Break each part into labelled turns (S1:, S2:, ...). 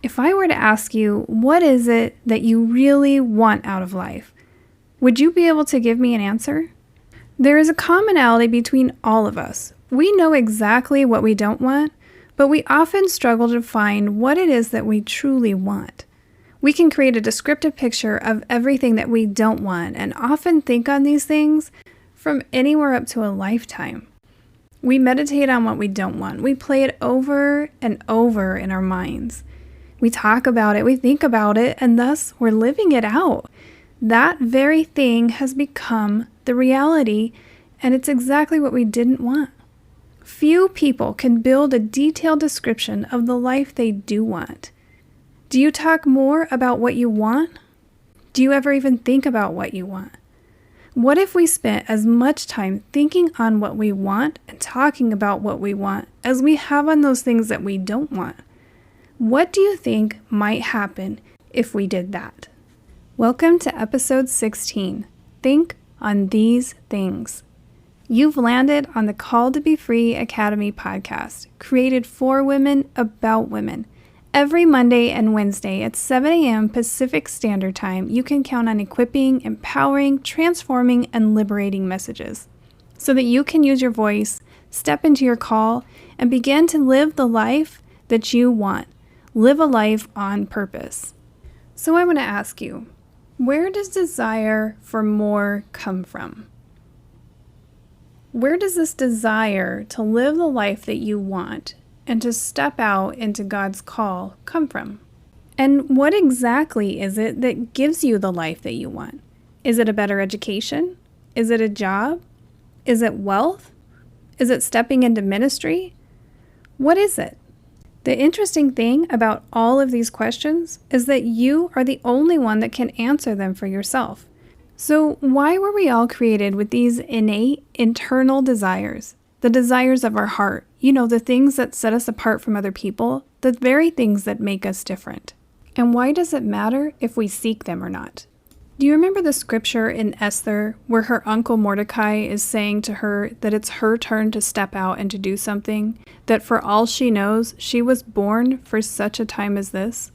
S1: If I were to ask you, what is it that you really want out of life? Would you be able to give me an answer? There is a commonality between all of us. We know exactly what we don't want, but we often struggle to find what it is that we truly want. We can create a descriptive picture of everything that we don't want and often think on these things from anywhere up to a lifetime. We meditate on what we don't want. We play it over and over in our minds. We talk about it, we think about it, and thus we're living it out. That very thing has become the reality, and it's exactly what we didn't want. Few people can build a detailed description of the life they do want. Do you talk more about what you want? Do you ever even think about what you want? What if we spent as much time thinking on what we want and talking about what we want as we have on those things that we don't want? What do you think might happen if we did that? Welcome to episode 16. Think on these things. You've landed on the Call to Be Free Academy podcast, created for women, about women. Every Monday and Wednesday at 7 a.m. Pacific Standard Time, you can count on equipping, empowering, transforming, and liberating messages so that you can use your voice, step into your call, and begin to live the life that you want. Live a life on purpose. So I want to ask you, where does desire for more come from? Where does this desire to live the life that you want and to step out into God's call come from? And what exactly is it that gives you the life that you want? Is it a better education? Is it a job? Is it wealth? Is it stepping into ministry? What is it? The interesting thing about all of these questions is that you are the only one that can answer them for yourself. So why were we all created with these innate internal desires? The desires of our heart, the things that set us apart from other people, the very things that make us different. And why does it matter if we seek them or not? Do you remember the scripture in Esther where her uncle Mordecai is saying to her that it's her turn to step out and to do something, that for all she knows, she was born for such a time as this?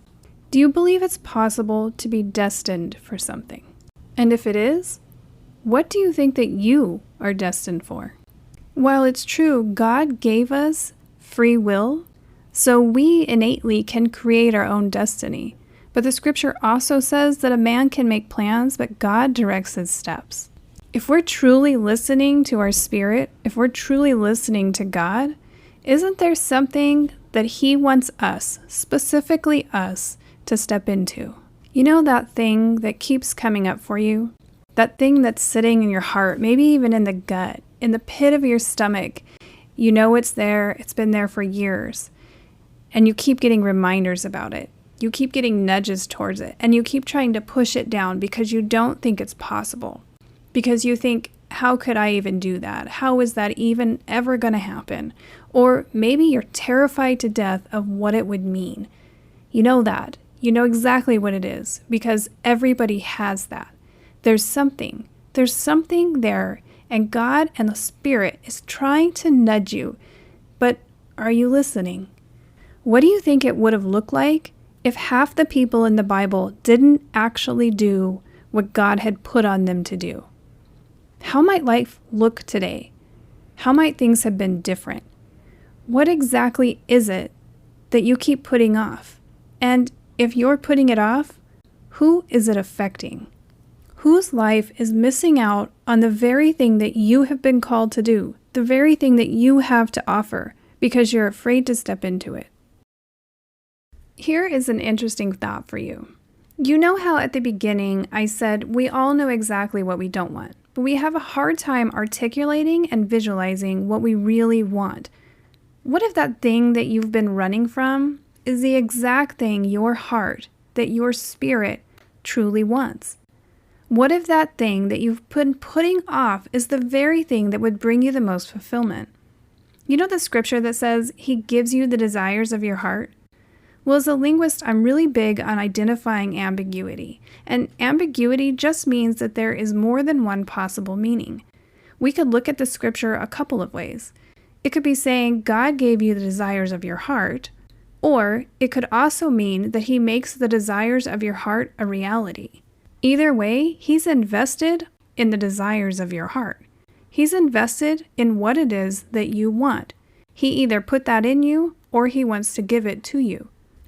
S1: Do you believe it's possible to be destined for something? And if it is, what do you think that you are destined for? While it's true, God gave us free will, so we innately can create our own destiny. But the scripture also says that a man can make plans, but God directs his steps. If we're truly listening to our spirit, if we're truly listening to God, isn't there something that He wants us, specifically us, to step into? You know that thing that keeps coming up for you? That thing that's sitting in your heart, maybe even in the gut, in the pit of your stomach. You know it's there, it's been there for years, and you keep getting reminders about it. You keep getting nudges towards it, and you keep trying to push it down because you don't think it's possible. Because you think, how could I even do that? How is that even ever going to happen? Or maybe you're terrified to death of what it would mean. You know that. You know exactly what it is, because everybody has that. There's something there, and God and the Spirit is trying to nudge you. But are you listening? What do you think it would have looked like if half the people in the Bible didn't actually do what God had put on them to do? How might life look today? How might things have been different? What exactly is it that you keep putting off? And if you're putting it off, who is it affecting? Whose life is missing out on the very thing that you have been called to do, the very thing that you have to offer, because you're afraid to step into it? Here is an interesting thought for you. You know how at the beginning I said we all know exactly what we don't want, but we have a hard time articulating and visualizing what we really want. What if that thing that you've been running from is the exact thing your heart, that your spirit truly wants? What if that thing that you've been putting off is the very thing that would bring you the most fulfillment? You know the scripture that says He gives you the desires of your heart? Well, as a linguist, I'm really big on identifying ambiguity. And ambiguity just means that there is more than one possible meaning. We could look at the scripture a couple of ways. It could be saying God gave you the desires of your heart, Or it could also mean that he makes the desires of your heart a reality. Either way, he's invested in the desires of your heart. He's invested in what it is that you want. He either put that in you or he wants to give it to you.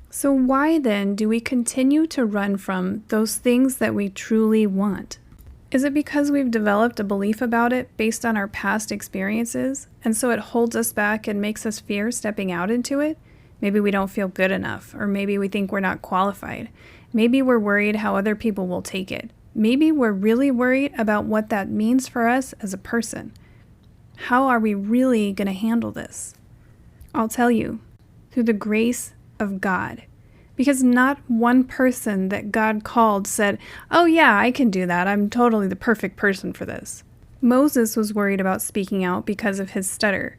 S1: So why then do we continue to run from those things that we truly want? Is it because we've developed a belief about it based on our past experiences, and so it holds us back and makes us fear stepping out into it? Maybe we don't feel good enough, or maybe we think we're not qualified. Maybe we're worried how other people will take it. Maybe we're really worried about what that means for us as a person. How are we really going to handle this? I'll tell you, through the grace of God. Because not one person that God called said, "Oh yeah, I can do that. I'm totally the perfect person for this." Moses was worried about speaking out because of his stutter.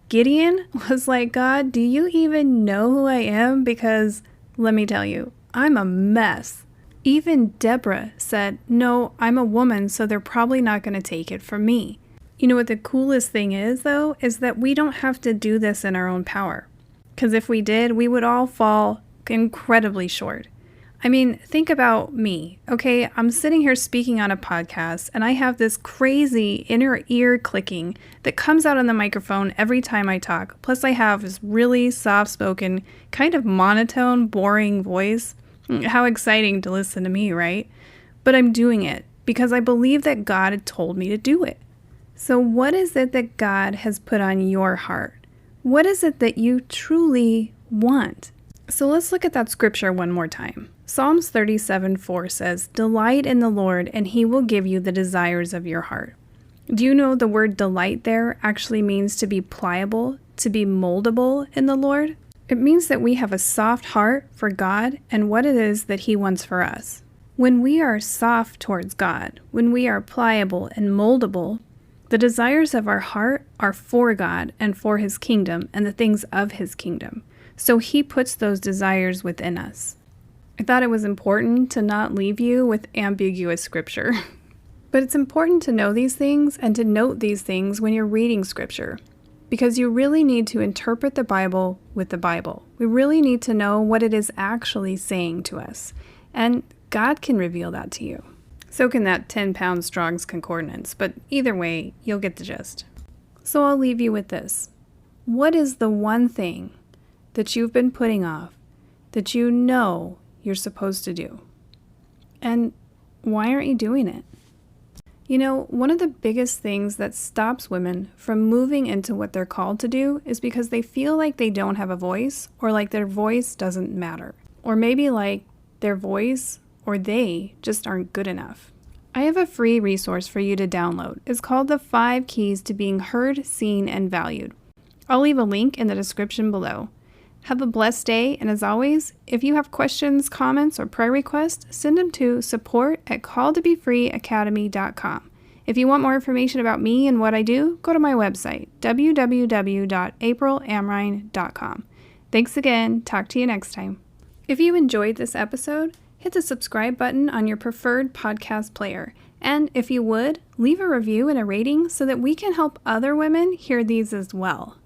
S1: Gideon was like, "God, do you even know who I am? Because let me tell you, I'm a mess." Even Deborah said, "No, I'm a woman, so they're probably not going to take it from me." You know what the coolest thing is, though, is that we don't have to do this in our own power. Because if we did, we would all fall incredibly short. I mean, think about me, okay? I'm sitting here speaking on a podcast, and I have this crazy inner ear clicking that comes out on the microphone every time I talk. Plus, I have this really soft-spoken, kind of monotone, boring voice. How exciting to listen to me, right? But I'm doing it because I believe that God had told me to do it. So what is it that God has put on your heart? What is it that you truly want? So let's look at that scripture one more time. Psalms 37:4 says, "Delight in the Lord, and he will give you the desires of your heart." Do you know the word delight there actually means to be pliable, to be moldable in the Lord? It means that we have a soft heart for God and what it is that he wants for us. When we are soft towards God, when we are pliable and moldable, the desires of our heart are for God and for his kingdom and the things of his kingdom. So he puts those desires within us. I thought it was important to not leave you with ambiguous scripture. But it's important to know these things and to note these things when you're reading scripture. Because you really need to interpret the Bible with the Bible. We really need to know what it is actually saying to us. And God can reveal that to you. So can that 10-pound Strong's Concordance. But either way, you'll get the gist. So I'll leave you with this. What is the one thing that you've been putting off that you know you're supposed to do? And why aren't you doing it? You know, one of the biggest things that stops women from moving into what they're called to do is because they feel like they don't have a voice, or like their voice doesn't matter. Or maybe like their voice or they just aren't good enough. I have a free resource for you to download. It's called The 5 Keys to Being Heard, Seen, and Valued. I'll leave a link in the description below. Have a blessed day, and as always, if you have questions, comments, or prayer requests, send them to support@calledtobefreeacademy.com. If you want more information about me and what I do, go to my website, www.aprilamrine.com. Thanks again. Talk to you next time. If you enjoyed this episode, hit the subscribe button on your preferred podcast player. And if you would, leave a review and a rating so that we can help other women hear these as well.